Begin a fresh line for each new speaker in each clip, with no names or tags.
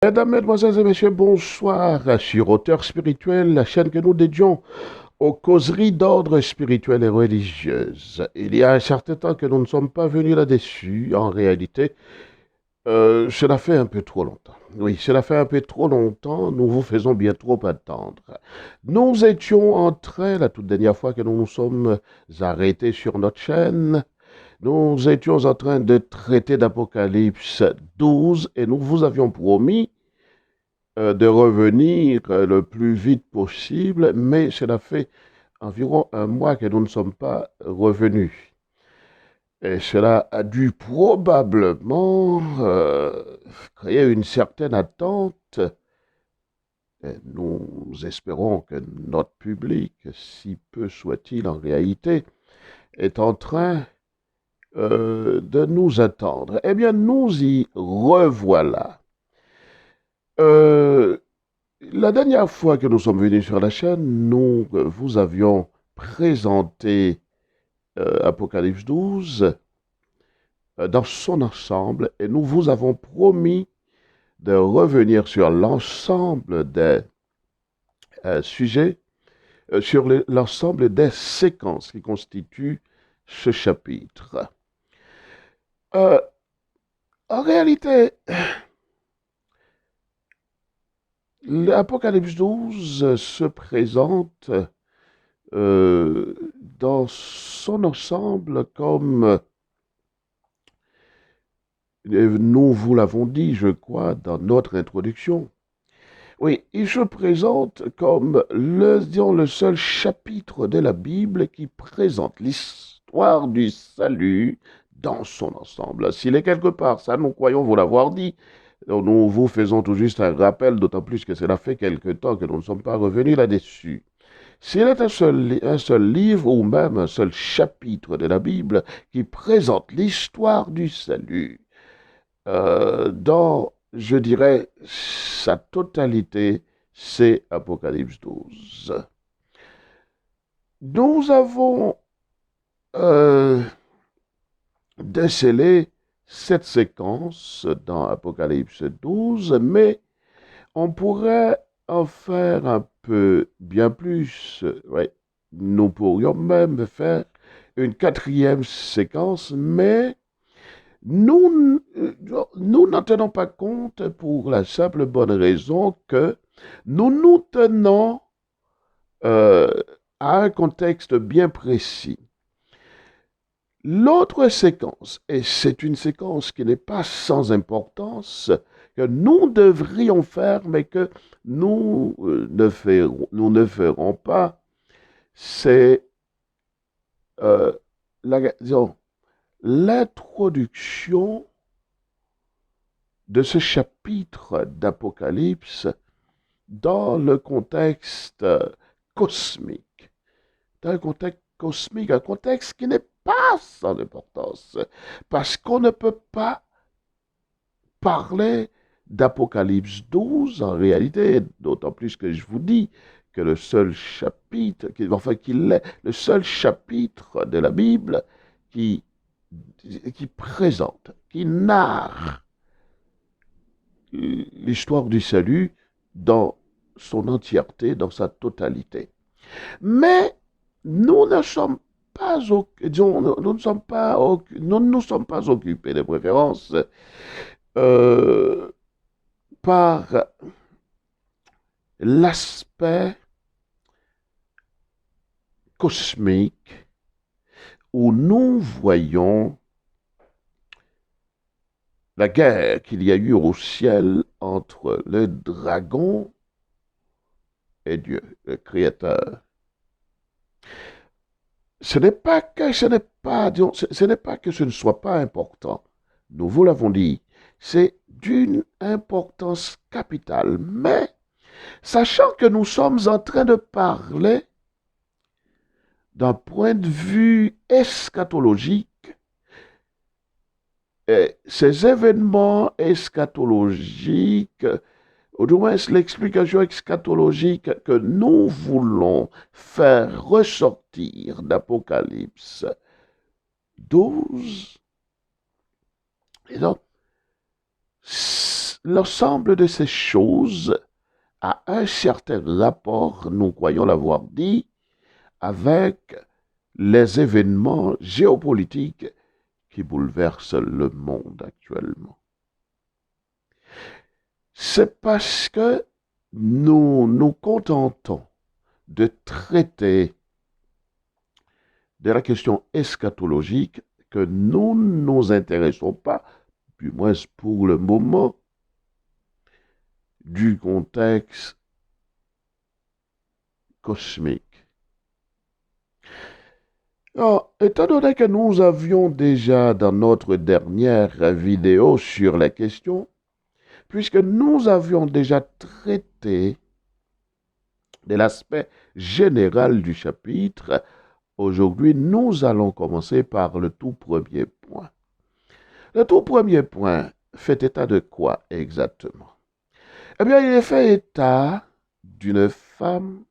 Mesdames, Mesdemoiselles et Messieurs, bonsoir sur Auteur Spirituel, la chaîne que nous dédions aux causeries d'ordre spirituel et religieuse. Il y a un certain temps que nous ne sommes pas venus là-dessus, en réalité. Cela fait un peu trop longtemps. Oui, cela fait un peu trop longtemps, nous vous faisons bien trop attendre. Nous étions en train, la toute dernière fois que nous nous sommes arrêtés sur notre chaîne, nous étions en train de traiter d'Apocalypse 12 et nous vous avions promis de revenir le plus vite possible, mais cela fait environ un mois que nous ne sommes pas revenus. Et cela a dû probablement créer une certaine attente. Et nous espérons que notre public, si peu soit-il en réalité, est en train de nous attendre. Eh bien, nous y revoilà. Euh, La dernière fois que nous sommes venus sur la chaîne, nous vous avions présenté Apocalypse 12 dans son ensemble et nous vous avons promis de revenir sur l'ensemble des sujets, sur l'ensemble des séquences qui constituent ce chapitre. Euh, En réalité, l'Apocalypse 12 se présente dans son ensemble comme nous vous l'avons dit, je crois, dans notre introduction. Oui, il se présente comme disons, le seul chapitre de la Bible qui présente l'histoire du salut dans son ensemble. S'il est quelque part, ça nous croyons vous l'avoir dit, nous vous faisons tout juste un rappel, d'autant plus que cela fait quelque temps que nous ne sommes pas revenus là-dessus. S'il est un seul livre ou même un seul chapitre de la Bible qui présente l'histoire du salut, dans, je dirais, sa totalité, c'est Apocalypse 12. Nous avons euh, décelé cette séquence dans Apocalypse 12, mais on pourrait en faire un peu bien plus. Ouais. Nous pourrions même faire une quatrième séquence, mais nous n'en tenons pas compte pour la simple bonne raison que nous nous tenons euh, à un contexte bien précis. L'autre séquence, et c'est une séquence qui n'est pas sans importance, que nous devrions faire, mais que nous ne ferons pas, c'est euh, disons, l'introduction de ce chapitre d'Apocalypse dans le contexte cosmique. Dans un contexte cosmique, un contexte qui n'est pas sans importance, parce qu'on ne peut pas parler d'Apocalypse 12 en réalité, d'autant plus que je vous dis que le seul chapitre, enfin qu'il est le seul chapitre de la Bible qui, qui présente, qui narre l'histoire du salut dans son entièreté, dans sa totalité. Mais nous ne sommes pas, disons, nous ne sommes pas, nous ne nous sommes pas occupés de préférence euh, par l'aspect cosmique où nous voyons la guerre qu'il y a eu au ciel entre le dragon et Dieu, le Créateur. Ce n'est pas que ce ne soit pas important. Nous vous l'avons dit, c'est d'une importance capitale. Mais, sachant que nous sommes en train de parler d'un point de vue eschatologique, et ces événements eschatologiques, ou du moins l'explication eschatologique que nous voulons faire ressortir d'Apocalypse 12, et donc, l'ensemble de ces choses a un certain rapport, nous croyons l'avoir dit, avec les événements géopolitiques qui bouleversent le monde actuellement. C'est parce que nous nous contentons de traiter de la question eschatologique que nous ne nous intéressons pas, du moins pour le moment, du contexte cosmique. Alors, étant donné que nous avions déjà dans notre dernière vidéo sur la question, puisque nous avions déjà traité de l'aspect général du chapitre, aujourd'hui nous allons commencer par le tout premier point. Le tout premier point fait état de quoi exactement? Eh bien, il est fait état d'une femme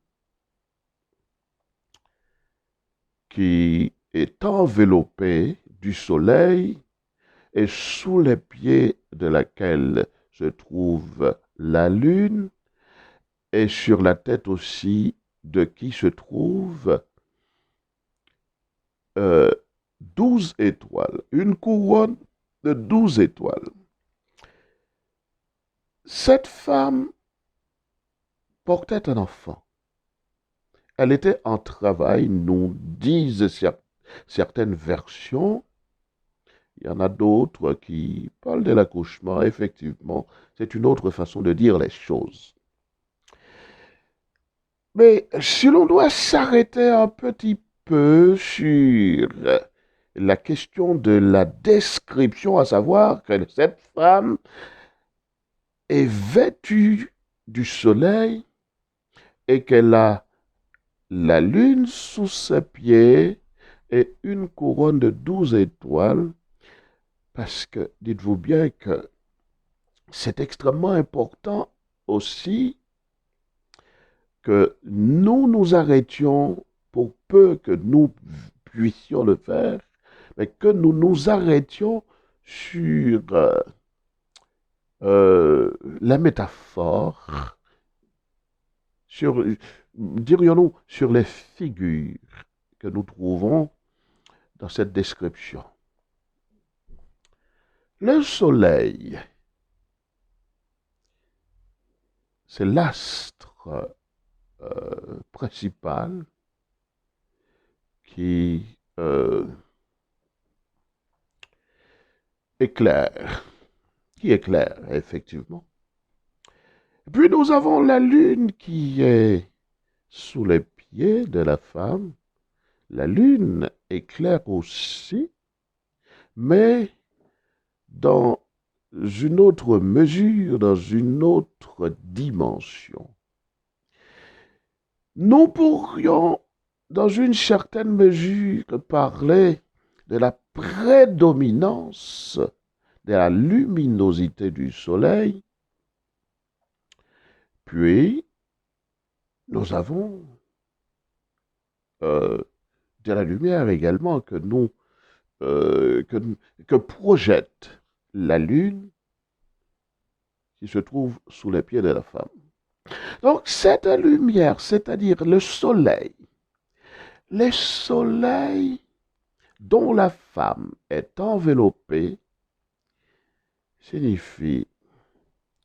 qui est enveloppée du soleil et sous les pieds de laquelle se trouve la lune et sur la tête aussi de qui se trouvent 12 étoiles, une couronne de 12 étoiles. Cette femme portait un enfant. Elle était en travail, nous disent certaines versions. Il y en a d'autres qui parlent de l'accouchement. Effectivement, c'est une autre façon de dire les choses. Mais si l'on doit s'arrêter un petit peu sur la question de la description, à savoir que cette femme est vêtue du soleil et qu'elle a la lune sous ses pieds et une couronne de 12 étoiles, parce que dites-vous bien que c'est extrêmement important aussi que nous nous arrêtions, pour peu que nous puissions le faire, mais que nous nous arrêtions sur la métaphore, sur, dirions-nous, sur les figures que nous trouvons dans cette description. Le soleil, c'est l'astre principal qui éclaire, effectivement. Puis nous avons la lune qui est sous les pieds de la femme. La lune éclaire aussi, mais dans une autre mesure, dans une autre dimension. Nous pourrions, dans une certaine mesure, parler de la prédominance de la luminosité du soleil. Puis, nous avons de la lumière également que projette la lune qui se trouve sous les pieds de la femme. Donc, cette lumière, c'est-à-dire le soleil dont la femme est enveloppée, signifie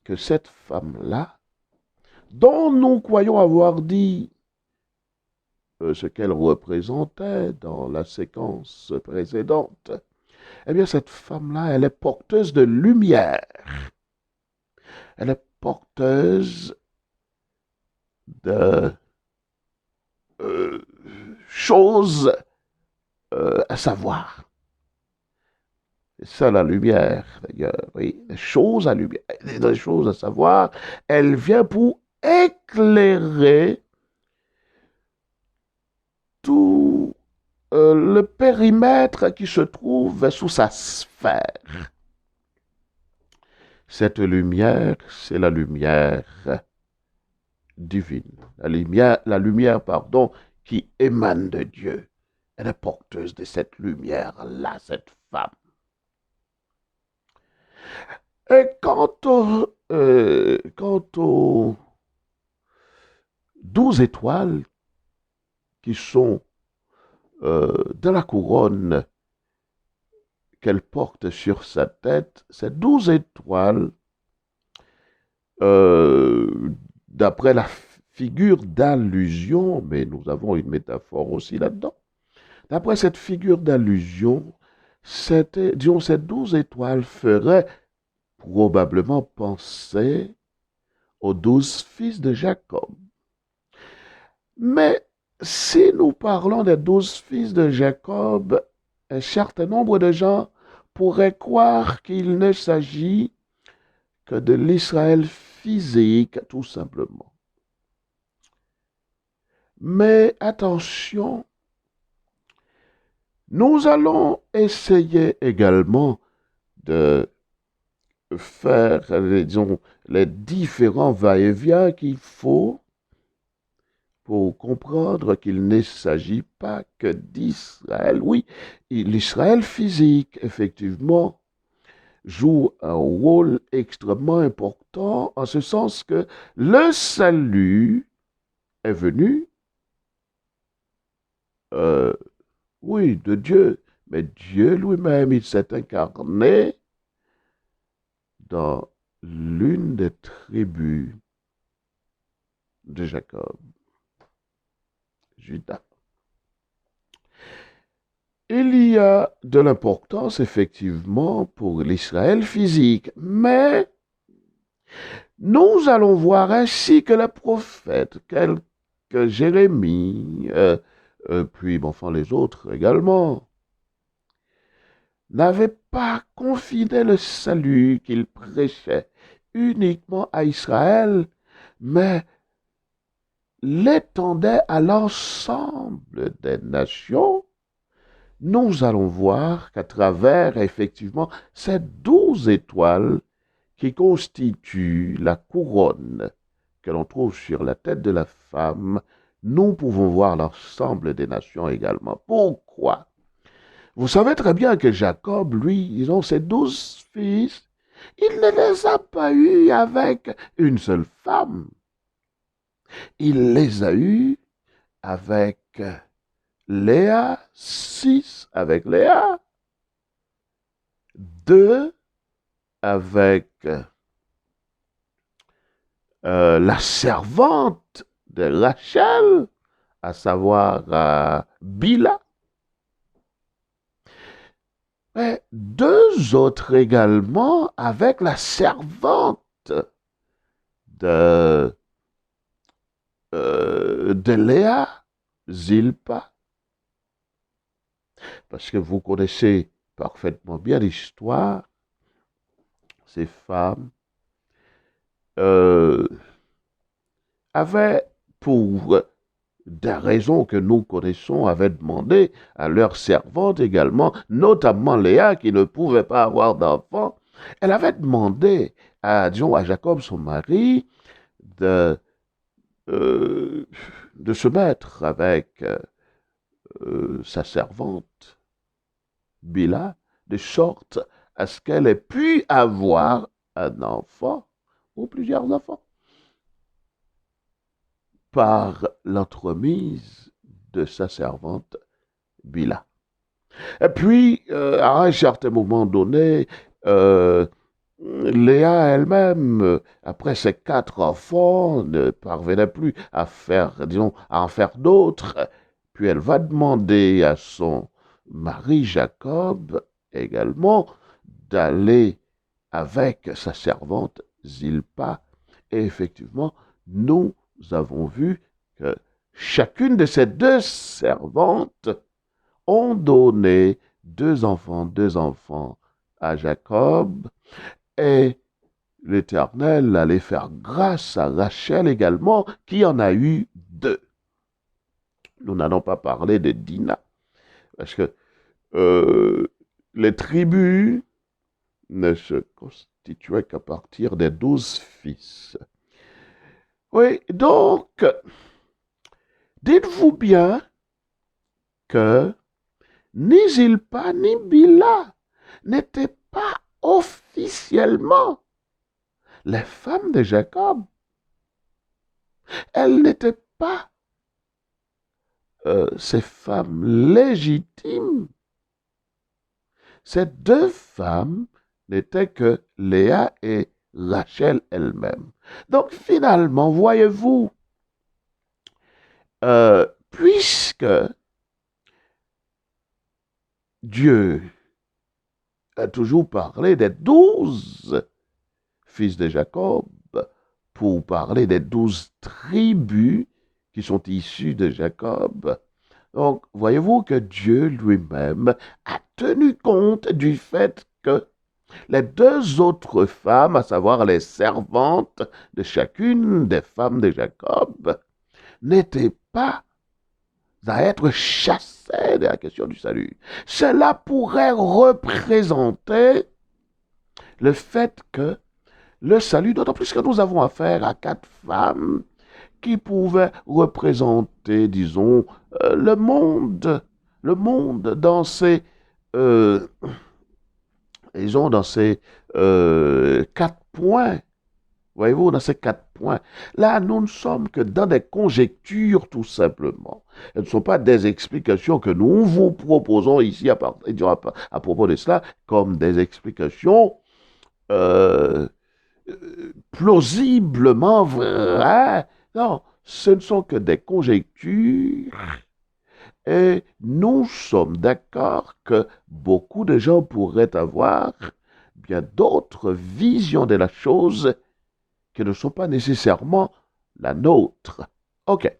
que cette femme-là, dont nous croyons avoir dit ce qu'elle représentait dans la séquence précédente, eh bien cette femme-là, elle est porteuse de lumière. Elle est porteuse de choses à savoir. C'est ça la lumière, d'ailleurs, oui, des choses à savoir. Elle vient pour éclairer tout le périmètre qui se trouve sous sa sphère. Cette lumière, c'est la lumière divine, la lumière, qui émane de Dieu. Elle est porteuse de cette lumière-là, cette femme. Et quant aux 12 étoiles qui sont dans la couronne qu'elle porte sur sa tête, ces 12 étoiles, euh, d'après la figure d'allusion, mais nous avons une métaphore aussi là-dedans, d'après cette figure d'allusion, disons, ces 12 étoiles feraient probablement penser aux 12 fils de Jacob. Mais si nous parlons des 12 fils de Jacob, un certain nombre de gens pourraient croire qu'il ne s'agit que de l'Israël physique, tout simplement. Mais attention, nous allons essayer également de faire, disons, les différents va-et-vient qu'il faut pour comprendre qu'il ne s'agit pas que d'Israël. Oui, l'Israël physique, effectivement, joue un rôle extrêmement important en ce sens que le salut est venu, euh, oui, de Dieu, mais Dieu lui-même, il s'est incarné dans l'une des tribus de Jacob, Judas. Il y a de l'importance, effectivement, pour l'Israël physique, mais nous allons voir ainsi que les prophètes, que Jérémie, puis, bon, enfin, les autres également, n'avaient pas confiné le salut qu'ils prêchaient uniquement à Israël, mais l'étendaient à l'ensemble des nations. Nous allons voir qu'à travers, effectivement, ces 12 étoiles qui constituent la couronne que l'on trouve sur la tête de la femme, nous pouvons voir l'ensemble des nations également. Pourquoi? Vous savez très bien que Jacob, lui, ils ont ses 12 fils, il ne les a pas eus avec une seule femme. Il les a eus avec Léa, 6 avec Léa, 2 avec la servante de Rachel, à savoir Bila, et 2 autres également avec la servante de, de Léa, Zilpa, parce que vous connaissez parfaitement bien l'histoire, ces femmes avaient, pour des raisons que nous connaissons, avaient demandé à leur servante également, notamment Léa, qui ne pouvait pas avoir d'enfant, elle avait demandé à, disons, à Jacob, son mari, de, de se mettre avec sa servante, Bila, de sorte à ce qu'elle ait pu avoir un enfant ou plusieurs enfants par l'entremise de sa servante Bila. Et puis, à un certain moment donné, Léa elle-même, après ses 4 enfants, ne parvenait plus à faire, disons, à en faire d'autres. Puis elle va demander à son mari Jacob également d'aller avec sa servante Zilpa. Et effectivement, nous avons vu que chacune de ces 2 servantes ont donné 2 enfants à Jacob, et l'Éternel allait faire grâce à Rachel également, qui en a eu 2. Nous n'allons pas parler de Dina, parce que les tribus ne se constituaient qu'à partir des 12 fils. Oui, donc, dites-vous bien que ni Zilpa ni Bila n'étaient pas officiellement les femmes de Jacob. Elles n'étaient pas ces femmes légitimes. Ces deux femmes n'étaient que Léa et Rachel elle-même. Donc finalement, voyez-vous, puisque Dieu a toujours parlé des 12 fils de Jacob pour parler des 12 tribus qui sont issues de Jacob. Donc, voyez-vous que Dieu lui-même a tenu compte du fait que les deux autres femmes, à savoir les servantes de chacune des femmes de Jacob, n'étaient pas à être chassées de la question du salut. Cela pourrait représenter le fait que le salut, d'autant plus que nous avons affaire à 4 femmes qui pouvaient représenter, disons, le monde dans ses, euh, disons, dans ces 4 points. Voyez-vous, dans ces 4 points. Là, nous ne sommes que dans des conjectures, tout simplement. Elles ne sont pas des explications que nous vous proposons ici à propos de cela, comme des explications euh, plausiblement vraies. Non, ce ne sont que des conjectures. Et nous sommes d'accord que beaucoup de gens pourraient avoir bien d'autres visions de la chose qui ne sont pas nécessairement la nôtre. OK.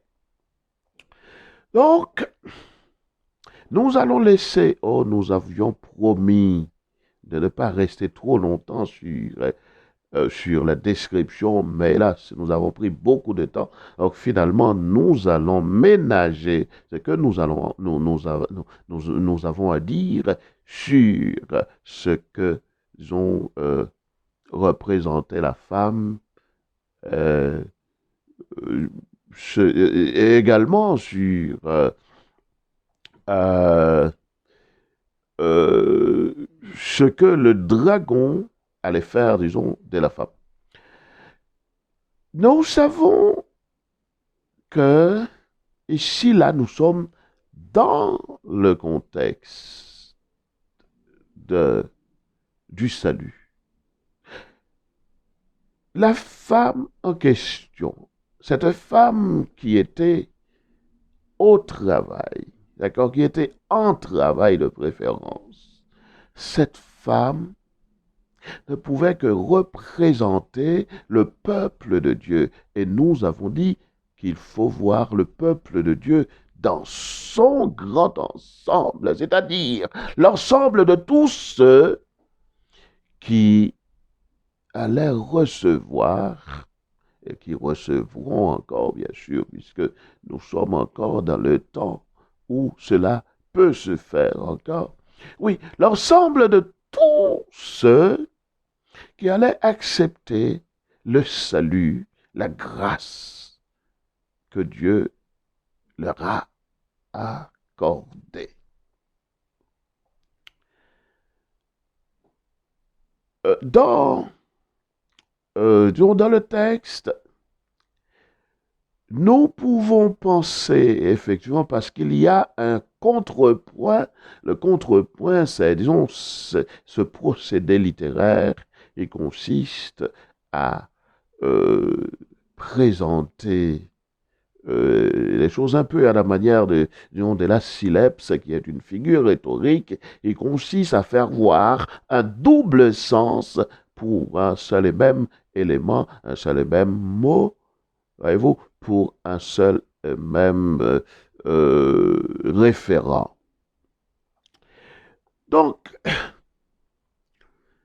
Donc, nous allons laisser, nous avions promis de ne pas rester trop longtemps sur la description, mais hélas, nous avons pris beaucoup de temps. Donc finalement, nous allons ménager ce que nous avons à dire sur ce que ont représenté la femme, euh, et également sur euh, ce que le dragon allait faire, disons, de la femme. Nous savons que ici, là, nous sommes dans le contexte du salut. La femme en question, cette femme qui était au travail, d'accord, qui était en travail de préférence, cette femme ne pouvait que représenter le peuple de Dieu. Et nous avons dit qu'il faut voir le peuple de Dieu dans son grand ensemble, c'est-à-dire l'ensemble de tous ceux qui allaient recevoir et qui recevront encore, bien sûr, puisque nous sommes encore dans le temps où cela peut se faire encore. Oui, l'ensemble de tous ceux qui allaient accepter le salut, la grâce que Dieu leur a accordée. Dans le texte, nous pouvons penser, effectivement, parce qu'il y a un contrepoint. Le contrepoint, c'est, disons, ce procédé littéraire. Il consiste à présenter les choses un peu à la manière disons, de la syllèpse, qui est une figure rhétorique. Il consiste à faire voir un double sens pour un seul et même élément, un seul et même mot, voyez-vous, pour un seul et même référent. Donc,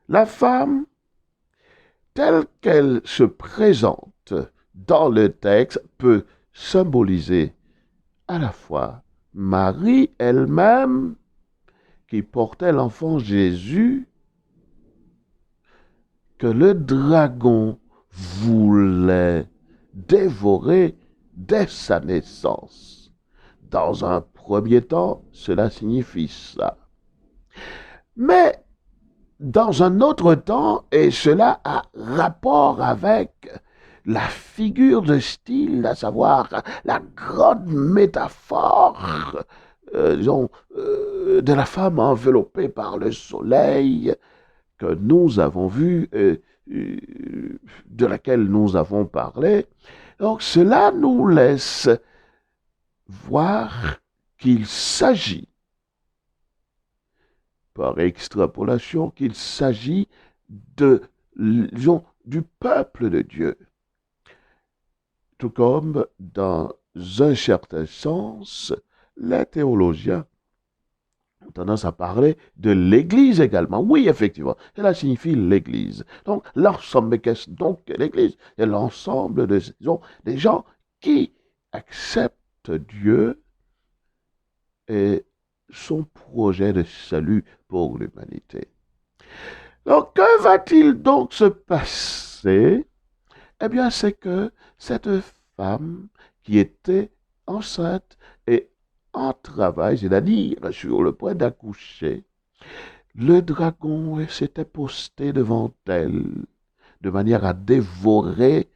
la femme, telle qu'elle se présente dans le texte, peut symboliser à la fois Marie elle-même, qui portait l'enfant Jésus, que le dragon voulait dévorer dès sa naissance. Dans un premier temps, cela signifie ça. Mais dans un autre temps, et cela a rapport avec la figure de style, à savoir la grande métaphore, disons, de la femme enveloppée par le soleil que nous avons vue, de laquelle nous avons parlé. Donc cela nous laisse voir qu'il s'agit, par extrapolation, qu'il s'agit disons, du peuple de Dieu. Tout comme, dans un certain sens, les théologiens ont tendance à parler de l'Église également. Oui, effectivement, cela signifie l'Église. Donc, l'ensemble, mais qu'est-ce donc que l'Église? C'est l'ensemble des gens qui acceptent Dieu et son projet de salut pour l'humanité. Donc, que va-t-il donc se passer? Eh bien, c'est que cette femme qui était enceinte et en travail, c'est-à-dire sur le point d'accoucher, le dragon s'était posté devant elle de manière à dévorer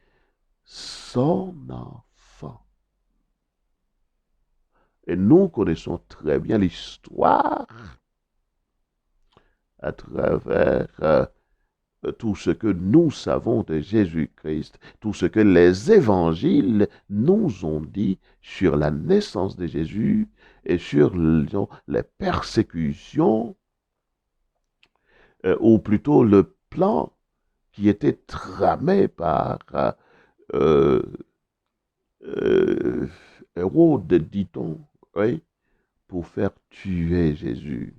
son enfant. Et nous connaissons très bien l'histoire à travers tout ce que nous savons de Jésus-Christ, tout ce que les évangiles nous ont dit sur la naissance de Jésus et sur les persécutions, ou plutôt le plan qui était tramé par euh, Hérode, dit-on, oui, pour faire tuer Jésus.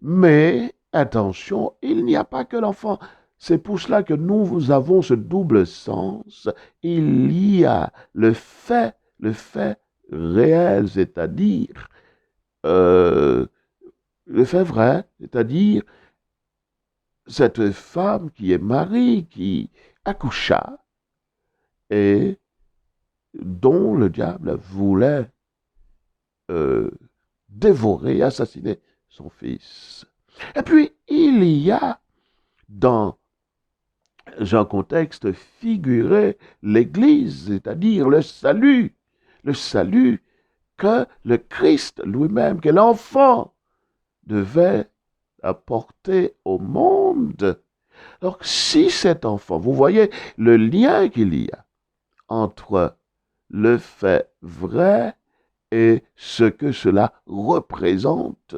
Mais, attention, il n'y a pas que l'enfant. C'est pour cela que nous avons ce double sens. Il y a le fait réel, c'est-à-dire le fait vrai, c'est-à-dire cette femme qui est Marie, qui accoucha et dont le diable voulait dévorer, assassiner son fils. Et puis, il y a dans un contexte figuré l'Église, c'est-à-dire le salut que le Christ lui-même, que l'enfant devait apporter au monde. Donc, si cet enfant, vous voyez le lien qu'il y a entre le fait vrai et ce que cela représente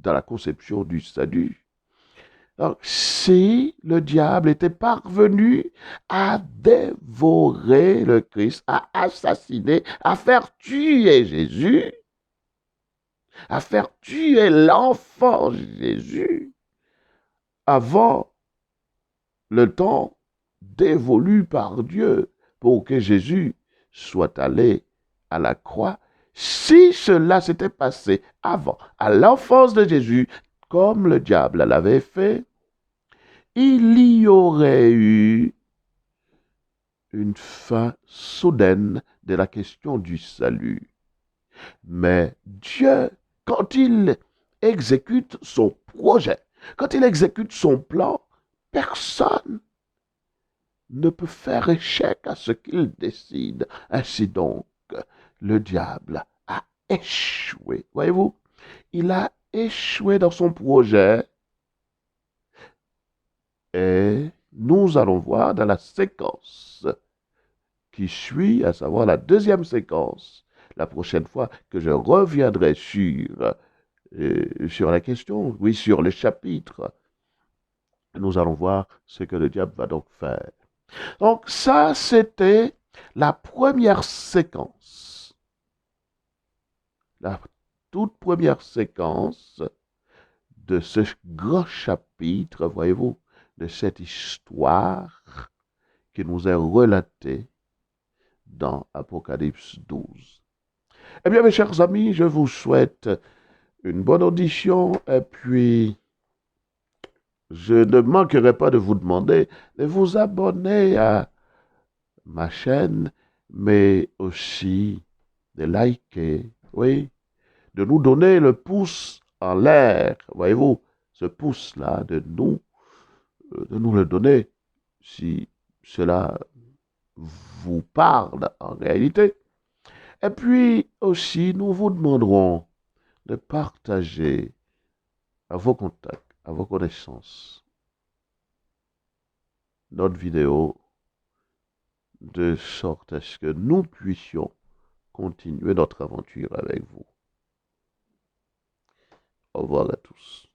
dans la conception du salut. Donc, si le diable était parvenu à dévorer le Christ, à assassiner, à faire tuer Jésus, à faire tuer l'enfant Jésus, avant le temps dévolu par Dieu pour que Jésus soit allé à la croix, si cela s'était passé avant, à l'enfance de Jésus, comme le diable l'avait fait, il y aurait eu une fin soudaine de la question du salut. Mais Dieu, quand il exécute son projet, quand il exécute son plan, personne ne peut faire échec à ce qu'il décide. Ainsi donc, le diable a échoué. Voyez-vous, il a échoué dans son projet. Et nous allons voir dans la séquence qui suit, à savoir la deuxième séquence, la prochaine fois que je reviendrai sur la question, oui, sur le chapitre, nous allons voir ce que le diable va donc faire. Donc ça, c'était la première séquence, la toute première séquence de ce grand chapitre, voyez-vous, de cette histoire qui nous est relatée dans Apocalypse 12. Eh bien, mes chers amis, je vous souhaite une bonne audition et puis je ne manquerai pas de vous demander de vous abonner à ma chaîne, mais aussi de liker, oui, de nous donner le pouce en l'air, voyez-vous, ce pouce-là de nous le donner, si cela vous parle en réalité. Et puis aussi, nous vous demanderons de partager à vos contacts, à vos connaissances, notre vidéo, de sorte à ce que nous puissions continuer notre aventure avec vous. Au revoir à tous.